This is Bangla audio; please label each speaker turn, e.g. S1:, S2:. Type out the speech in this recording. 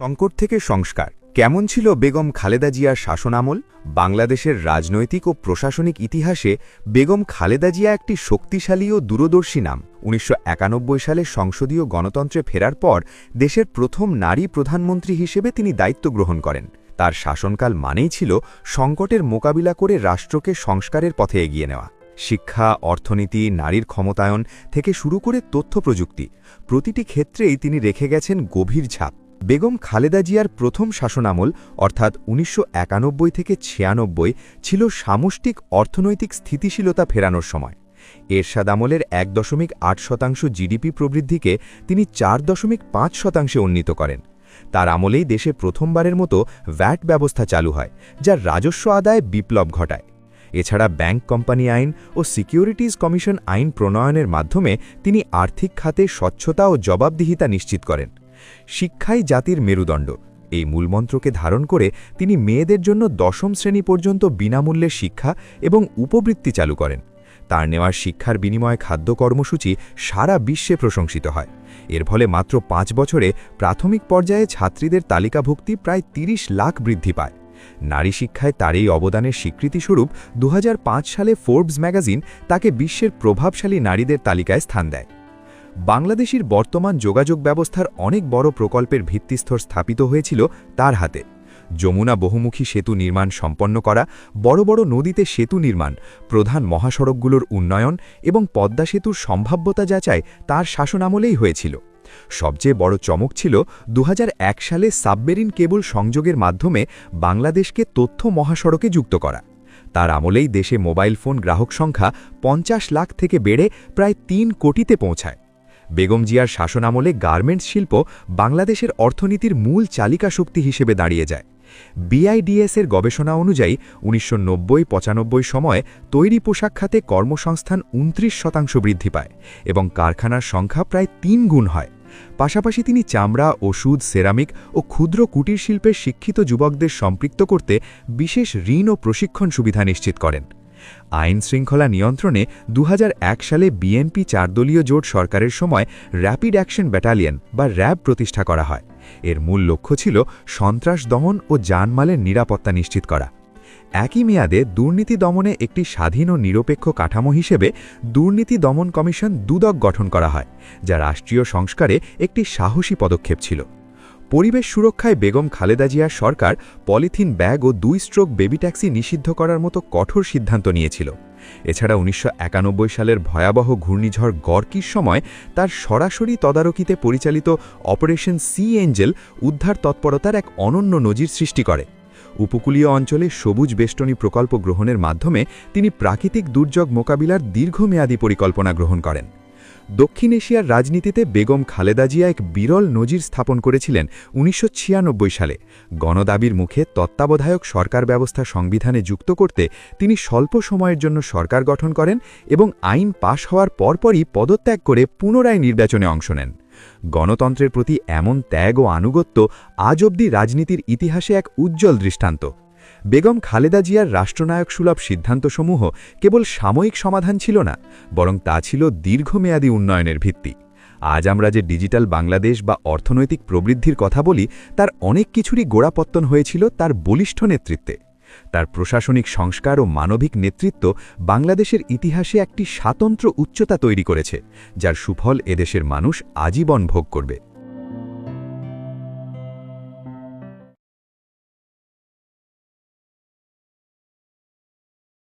S1: সংকট থেকে সংস্কার কেমন ছিল বেগম খালেদা জিয়ার শাসনামল? বাংলাদেশের রাজনৈতিক ও প্রশাসনিক ইতিহাসে বেগম খালেদা জিয়া একটি শক্তিশালী ও দূরদর্শী নাম। ১৯৯১ সালে সংসদীয় গণতন্ত্রে ফেরার পর দেশের প্রথম নারী প্রধানমন্ত্রী হিসেবে তিনি দায়িত্ব গ্রহণ করেন। তার শাসনকাল মানেই ছিল সংকটের মোকাবিলা করে রাষ্ট্রকে সংস্কারের পথে এগিয়ে নেওয়া। শিক্ষা, অর্থনীতি, নারীর ক্ষমতায়ন থেকে শুরু করে তথ্য প্রযুক্তি, প্রতিটি ক্ষেত্রেই তিনি রেখে গেছেন গভীর ছাপ। বেগম খালেদা জিয়ার প্রথম শাসনামল অর্থাৎ ১৯৯১ থেকে ৯৬ ছিল সামষ্টিক অর্থনৈতিক স্থিতিশীলতা ফেরানোর সময়। এরশাদ আমলের ১.৮% জিডিপি প্রবৃদ্ধিকে তিনি ৪.৫% উন্নীত করেন। তার আমলেই দেশে প্রথমবারের মতো ভ্যাট ব্যবস্থা চালু হয়, যা রাজস্ব আদায়ে বিপ্লব ঘটায়। এছাড়া ব্যাংক কোম্পানি আইন ও সিকিউরিটিজ কমিশন আইন প্রণয়নের মাধ্যমে তিনি আর্থিক খাতে স্বচ্ছতা ও জবাবদিহিতা নিশ্চিত করেন। শিক্ষাই জাতির মেরুদণ্ড, এই মূলমন্ত্রকে ধারণ করে তিনি মেয়েদের জন্য ১০ম শ্রেণী পর্যন্ত বিনামূল্যে শিক্ষা এবং উপবৃত্তি চালু করেন। তার নেওয়ার শিক্ষার বিনিময়ে খাদ্য কর্মসূচি সারা বিশ্বে প্রশংসিত হয়। এর ফলে মাত্র ৫ বছরে প্রাথমিক পর্যায়ে ছাত্রীদের তালিকাভুক্তি প্রায় ৩০ লাখ বৃদ্ধি পায়। নারী শিক্ষায় তার এই অবদানের স্বীকৃতিস্বরূপ ২০০৫ সালে ফোর্বস ম্যাগাজিন তাকে বিশ্বের প্রভাবশালী নারীদের তালিকায় স্থান দেয়। বাংলাদেশের বর্তমান যোগাযোগ ব্যবস্থার অনেক বড় প্রকল্পের ভিত্তিস্তর স্থাপিত হয়েছিল তার হাতে। যমুনা বহুমুখী সেতু নির্মাণ সম্পন্ন করা, বড় বড় নদীতে সেতু নির্মাণ, প্রধান মহাসড়কগুলোর উন্নয়ন এবং পদ্মা সেতুর সম্ভাব্যতা যাচাই তার শাসনামলেই হয়েছিল। সবচেয়ে বড় চমক ছিল ২০০১ সালে সাবমেরিন কেবল সংযোগের মাধ্যমে বাংলাদেশকে তথ্য মহাসড়কে যুক্ত করা। তার আমলেই দেশে মোবাইল ফোন গ্রাহক সংখ্যা ৫০ লাখ থেকে বেড়ে প্রায় ৩ কোটিতে পৌঁছায়। বেগম জিয়ার শাসনামলে গার্মেন্টস শিল্প বাংলাদেশের অর্থনীতির মূল চালিকা শক্তি হিসেবে দাঁড়িয়ে যায়। বিআইডিএসের গবেষণা অনুযায়ী ১৯৯০-৯৫ সময়ে তৈরি পোশাক খাতে কর্মসংস্থান ২৯% বৃদ্ধি পায় এবং কারখানার সংখ্যা প্রায় ৩ গুণ হয়। পাশাপাশি তিনি চামড়া, ওষুধ, সেরামিক ও ক্ষুদ্র কুটির শিল্পের শিক্ষিত যুবকদের সম্পৃক্ত করতে বিশেষ ঋণ ও প্রশিক্ষণ সুবিধা নিশ্চিত করেন। আইন শৃঙ্খলা নিয়ন্ত্রণে ২০০১ সালে বিএনপি ৪ দলীয় জোট সরকারের সময় র্যাপিড অ্যাকশন ব্যাটালিয়ন বা র্যাব প্রতিষ্ঠা করা হয়। এর মূল লক্ষ্য ছিল সন্ত্রাস দমন ও জানমালের নিরাপত্তা নিশ্চিত করা। একই মেয়াদে দুর্নীতি দমনে একটি স্বাধীন ও নিরপেক্ষ কাঠামো হিসেবে দুর্নীতি দমন কমিশন দুদক গঠন করা হয়, যা রাষ্ট্রীয় সংস্কারে একটি সাহসী পদক্ষেপ ছিল। পরিবেশ সুরক্ষায় বেগম খালেদা জিয়ার সরকার পলিথিন ব্যাগ ও ২ স্ট্রোক বেবি ট্যাক্সি নিষিদ্ধ করার মতো কঠোর সিদ্ধান্ত নিয়েছিল। এছাড়া ১৯৯১ সালের ভয়াবহ ঘূর্ণিঝড় গর্কির সময় তার সরাসরি তদারকিতে পরিচালিত অপারেশন সি এঞ্জেল উদ্ধার তৎপরতার এক অনন্য নজির সৃষ্টি করে। উপকূলীয় অঞ্চলে সবুজ বেষ্টনী প্রকল্প গ্রহণের মাধ্যমে তিনি প্রাকৃতিক দুর্যোগ মোকাবিলার দীর্ঘমেয়াদী পরিকল্পনা গ্রহণ করেন। দক্ষিণ এশিয়ার রাজনীতিতে বেগম খালেদা জিয়া এক বিরল নজির স্থাপন করেছিলেন ১৯৯৬ সালে। গণদাবির মুখে তত্ত্বাবধায়ক সরকার ব্যবস্থা সংবিধানে যুক্ত করতে তিনি স্বল্প সময়ের জন্য সরকার গঠন করেন এবং আইন পাশ হওয়ার পরপরই পদত্যাগ করে পুনরায় নির্বাচনে অংশ নেন। গণতন্ত্রের প্রতি এমন ত্যাগ ও আনুগত্য আজ অবধি রাজনীতির ইতিহাসে এক উজ্জ্বল দৃষ্টান্ত। বেগম খালেদা জিয়ার রাষ্ট্রনায়কসুলভ সিদ্ধান্তসমূহ কেবল সাময়িক সমাধান ছিল না, বরং তা ছিল দীর্ঘমেয়াদী উন্নয়নের ভিত্তি। আজ আমরা যে ডিজিটাল বাংলাদেশ বা অর্থনৈতিক প্রবৃদ্ধির কথা বলি, তার অনেক কিছুরই গোড়াপত্তন হয়েছিল তার বলিষ্ঠ নেতৃত্বে। তার প্রশাসনিক সংস্কার ও মানবিক নেতৃত্ব বাংলাদেশের ইতিহাসে একটি স্বতন্ত্র উচ্চতা তৈরি করেছে, যার সুফল এদেশের মানুষ আজীবন ভোগ করবে।